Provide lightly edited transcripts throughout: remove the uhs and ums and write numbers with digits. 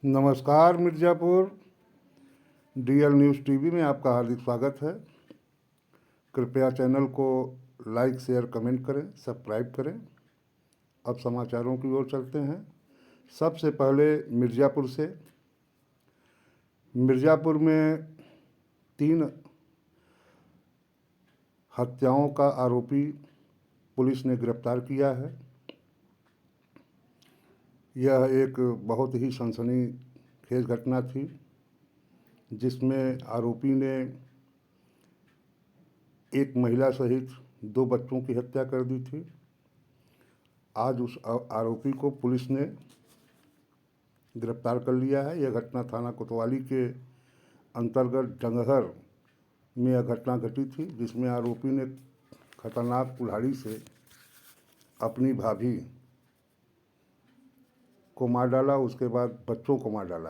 नमस्कार Mirzapur. DL news TV में आपका हार्दिक स्वागत है। कृपया चैनल को लाइक शेयर कमेंट करें, सब्सक्राइब करें। अब समाचारों की ओर चलते हैं। सबसे पहले मिर्ज़ापुर से। मिर्ज़ापुर में 3 हत्याओं का आरोपी पुलिस ने गिरफ्तार किया है। यह एक बहुत ही सनसनीखेज घटना थी, जिसमें आरोपी ने एक महिला सहित 2 बच्चों की हत्या कर दी थी। आज उस आरोपी को पुलिस ने गिरफ्तार कर लिया है। यह घटना थाना कोतवाली के अंतर्गत डंगहर में यह घटना घटी थी, जिसमें आरोपी ने खतरनाक कुल्हाड़ी से अपनी भाभी को मार डाला। उसके बाद बच्चों को मार डाला।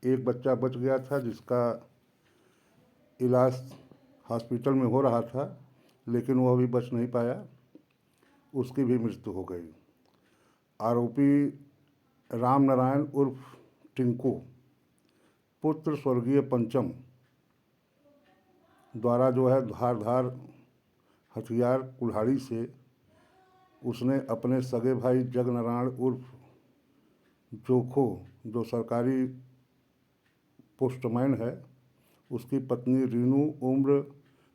एक बच्चा बच गया था, जिसका इलाज हॉस्पिटल में हो रहा था, लेकिन वह भी बच नहीं पाया, उसकी भी मृत्यु हो गई। आरोपी राम नारायण उर्फ टिंकू, पुत्र स्वर्गीय पंचम द्वारा जो है धारदार हथियार कुल्हाड़ी से उसने अपने सगे भाई जगनारायण उर्फ जोखो, जो सरकारी पोस्टमैन है, उसकी पत्नी रीनू उम्र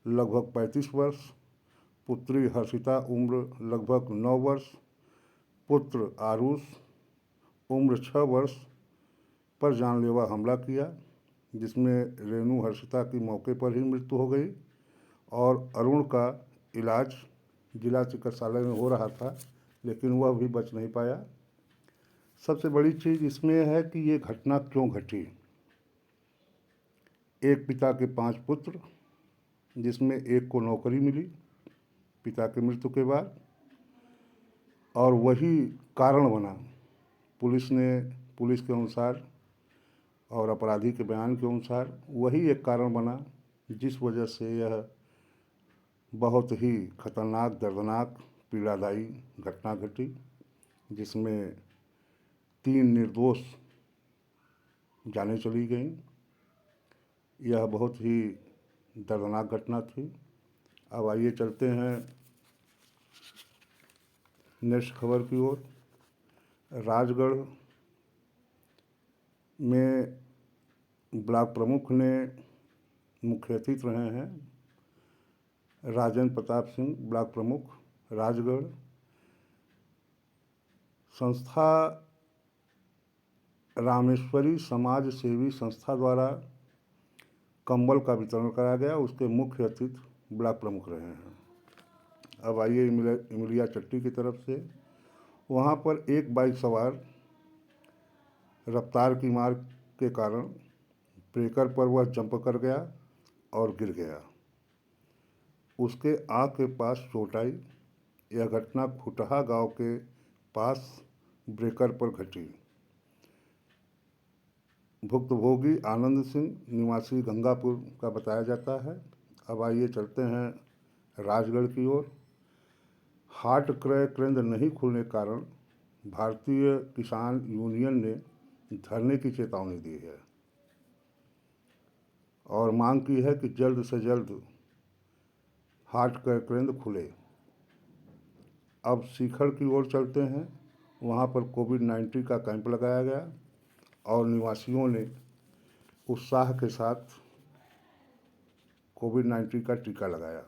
लगभग 35 वर्ष, पुत्री हर्षिता उम्र लगभग 9 वर्ष, पुत्र आरुष उम्र 6 वर्ष पर जानलेवा हमला किया, जिसमें रेणु हर्षिता की मौके पर ही मृत्यु हो गई और अरुण का इलाज जिला चिकित्सालय में हो रहा था, लेकिन वह भी बच नहीं पाया। सबसे बड़ी चीज़ इसमें है कि ये घटना क्यों घटी। एक पिता के 5 पुत्र, जिसमें एक को नौकरी मिली पिता की मृत्यु के बाद, और वही कारण बना। पुलिस के अनुसार और अपराधी के बयान के अनुसार वही एक कारण बना, जिस वजह से यह बहुत ही खतरनाक, दर्दनाक, पीड़ादायी घटना घटी, जिसमें 3 निर्दोष जानें चली गईं। यह बहुत ही दर्दनाक घटना थी। अब आइए चलते हैं नेक्स्ट खबर की ओर। राजगढ़ में ब्लॉक प्रमुख ने मुख्य अतिथि रहे हैं राजेंद्र प्रताप सिंह, ब्लॉक प्रमुख राजगढ़। संस्था रामेश्वरी समाज सेवी संस्था द्वारा कंबल का वितरण कराया गया। उसके मुख्य अतिथि ब्लॉक प्रमुख रहे हैं। अब आइए इमलिया चट्टी की तरफ से। वहाँ पर एक बाइक सवार रफ्तार की मार के कारण ब्रेकर पर वह जंप कर गया और गिर गया। उसके आँख के पास चोट आई। यह घटना खुटहा गांव के पास ब्रेकर पर घटी। भुक्तभोगी आनंद सिंह निवासी गंगापुर का बताया जाता है। अब आइए चलते हैं राजगढ़ की ओर। हाट क्रय केंद्र नहीं खुलने के कारण भारतीय किसान यूनियन ने धरने की चेतावनी दी है और मांग की है कि जल्द से जल्द हाट क्रय केंद्र खुले। अब सीखर की ओर चलते हैं। वहाँ पर कोविड-19 का कैंप लगाया गया और निवासियों ने उत्साह के साथ कोविड-19 का टीका लगाया।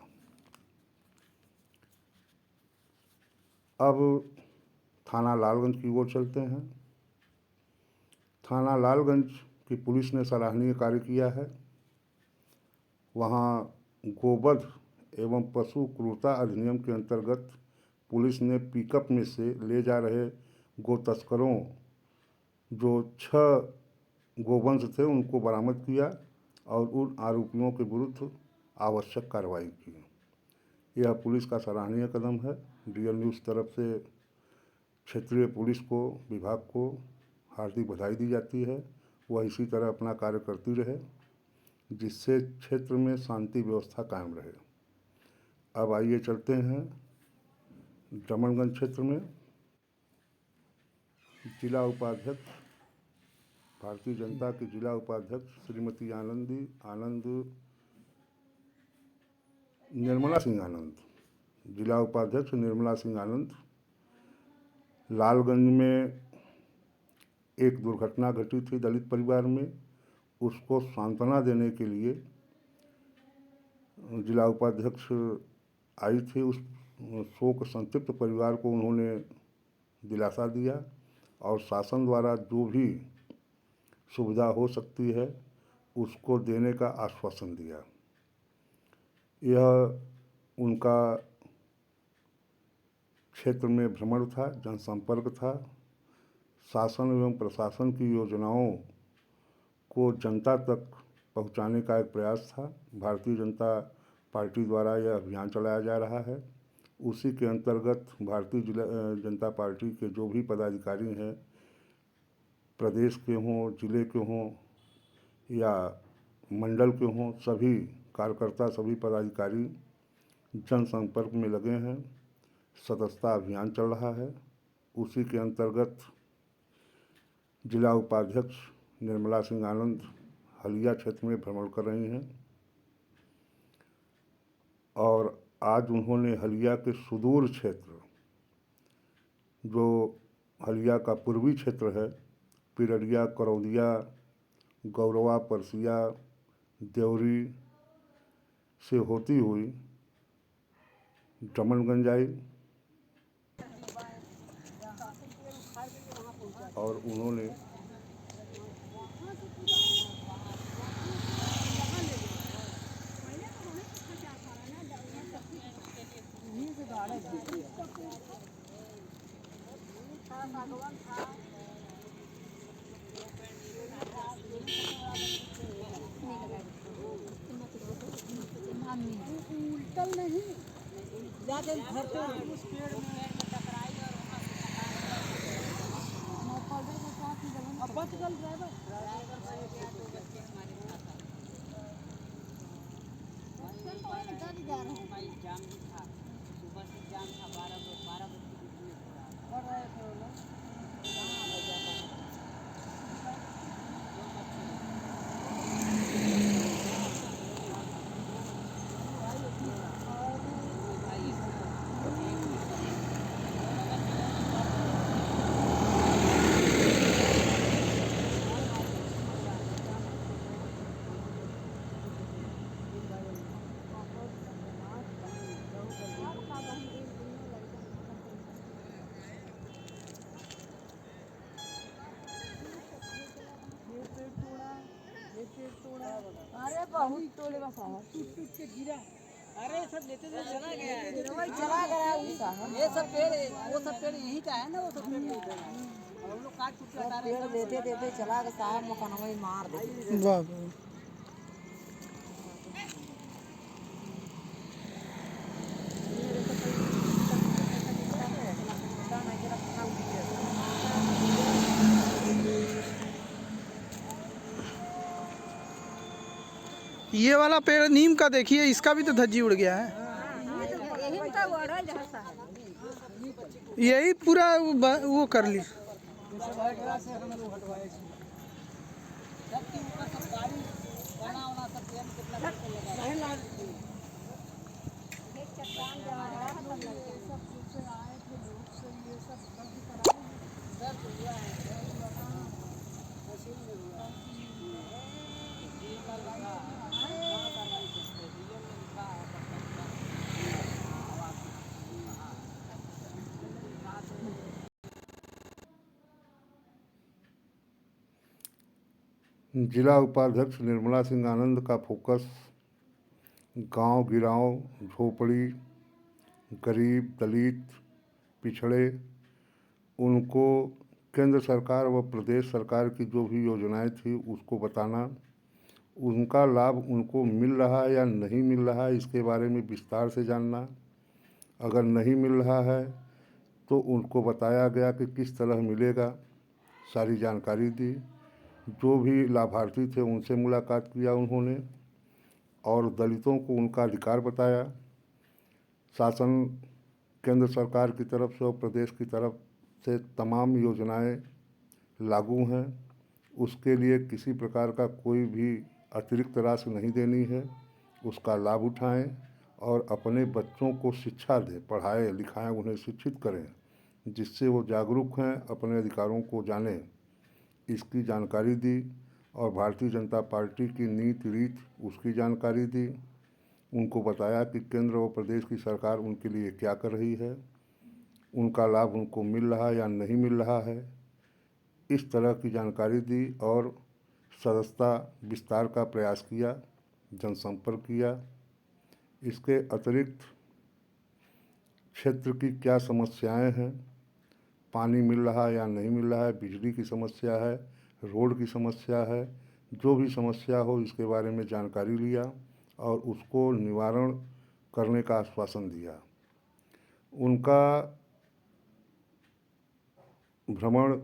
अब थाना लालगंज की ओर चलते हैं। थाना लालगंज की पुलिस ने सराहनीय कार्य किया है। वहाँ गोवध एवं पशु क्रूरता अधिनियम के अंतर्गत पुलिस ने पिकअप में से ले जा रहे गो तस्करों, जो 6 गोवंश थे, उनको बरामद किया और उन आरोपियों के विरुद्ध आवश्यक कार्रवाई की। यह पुलिस का सराहनीय कदम है। डीएल न्यूज़ तरफ से क्षेत्रीय पुलिस को, विभाग को हार्दिक बधाई दी जाती है। वह इसी तरह अपना कार्य करती रहे, जिससे क्षेत्र में शांति व्यवस्था कायम रहे। अब आइए चलते हैं डमनगंज क्षेत्र में। जिला उपाध्यक्ष भारतीय जनता की जिला उपाध्यक्ष श्रीमती आनंद निर्मला सिंह आनंद, जिला उपाध्यक्ष निर्मला सिंह आनंद, लालगंज में एक दुर्घटना घटी थी दलित परिवार में, उसको सांत्वना देने के लिए जिला उपाध्यक्ष आई थी। उस शोक संतप्त परिवार को उन्होंने दिलासा दिया और शासन द्वारा जो भी सुविधा हो सकती है उसको देने का आश्वासन दिया। यह उनका क्षेत्र में भ्रमण था, जनसंपर्क था, शासन एवं प्रशासन की योजनाओं को जनता तक पहुंचाने का एक प्रयास था। भारतीय जनता पार्टी द्वारा यह अभियान चलाया जा रहा है। उसी के अंतर्गत भारतीय जनता पार्टी के जो भी पदाधिकारी हैं, प्रदेश के हों, जिले के हों या मंडल के हों, सभी कार्यकर्ता, सभी पदाधिकारी जनसंपर्क में लगे हैं। सदस्यता अभियान चल रहा है। उसी के अंतर्गत जिला उपाध्यक्ष निर्मला सिंह आनंद हलिया क्षेत्र में भ्रमण कर रही हैं और आज उन्होंने हलिया के सुदूर क्षेत्र, जो हलिया का पूर्वी क्षेत्र है, पिरडिया, करौदिया, गौरवा, परसिया, देवरी से होती हुई डमनगंज आई और उन्होंने उल्टल नहीं जाके घर पे उस पेड़ में टकराई और बच गल ड्राइवर जाम भी था, सुबह से जाम था, 12 बजे और रहे थे वो लोग। अरे बहुत तोले बस टूट के गिरा। अरे सब लेते थे, चला गया है, ये सब पेड़, वो सब पेड़ यहीं का है ना, वो सब पेड़ हम लोग काट के हटा रहे हैं। देते देते चला गया साहब, मकान में मार दे। ये वाला पेड़ नीम का देखिए, इसका भी तो धज्जी उड़ गया है। यही पूरा वो कर ली। जिला उपाध्यक्ष निर्मला सिंह आनंद का फोकस गांव गिराव, झोपड़ी, गरीब, दलित, पिछड़े, उनको केंद्र सरकार व प्रदेश सरकार की जो भी योजनाएं थी उसको बताना, उनका लाभ उनको मिल रहा है या नहीं मिल रहा है इसके बारे में विस्तार से जानना। अगर नहीं मिल रहा है तो उनको बताया गया कि किस तरह मिलेगा, सारी जानकारी दी। जो भी लाभार्थी थे उनसे मुलाकात किया उन्होंने और दलितों को उनका अधिकार बताया। शासन केंद्र सरकार की तरफ से और प्रदेश की तरफ से तमाम योजनाएं लागू हैं, उसके लिए किसी प्रकार का कोई भी अतिरिक्त राशि नहीं देनी है। उसका लाभ उठाएं और अपने बच्चों को शिक्षा दें, पढ़ाएं लिखाएं, उन्हें शिक्षित करें, जिससे वो जागरूक हैं, अपने अधिकारों को जानें। इसकी जानकारी दी और भारतीय जनता पार्टी की नीति रीत उसकी जानकारी दी। उनको बताया कि केंद्र व प्रदेश की सरकार उनके लिए क्या कर रही है, उनका लाभ उनको मिल रहा है या नहीं मिल रहा है, इस तरह की जानकारी दी और सदस्यता विस्तार का प्रयास किया, जनसंपर्क किया। इसके अतिरिक्त क्षेत्र की क्या समस्याएं हैं, पानी मिल रहा है या नहीं मिल रहा है, बिजली की समस्या है, रोड की समस्या है, जो भी समस्या हो इसके बारे में जानकारी लिया और उसको निवारण करने का आश्वासन दिया। उनका भ्रमण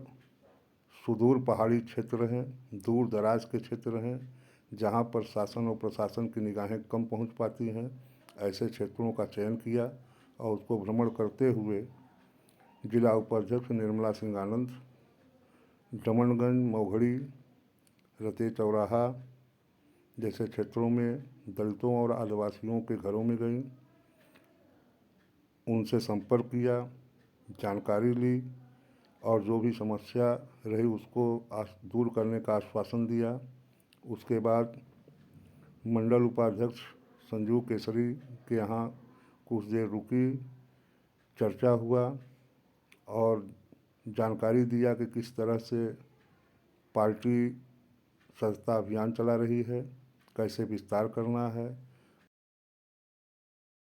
सुदूर पहाड़ी क्षेत्र हैं, दूर दराज के क्षेत्र हैं, जहाँ पर शासन और प्रशासन की निगाहें कम पहुँच पाती हैं, ऐसे क्षेत्रों का चयन किया और उसको भ्रमण करते हुए जिला उपाध्यक्ष निर्मला सिंह आनंद दमनगंज, मौघड़ी, रते चौराहा जैसे क्षेत्रों में दलितों और आदिवासियों के घरों में गई, उनसे संपर्क किया, जानकारी ली और जो भी समस्या रही उसको दूर करने का आश्वासन दिया। उसके बाद मंडल उपाध्यक्ष संजू केसरी के यहाँ कुछ देर रुकी, चर्चा हुआ और जानकारी दिया कि किस तरह से पार्टी सदस्यता अभियान चला रही है, कैसे विस्तार करना है,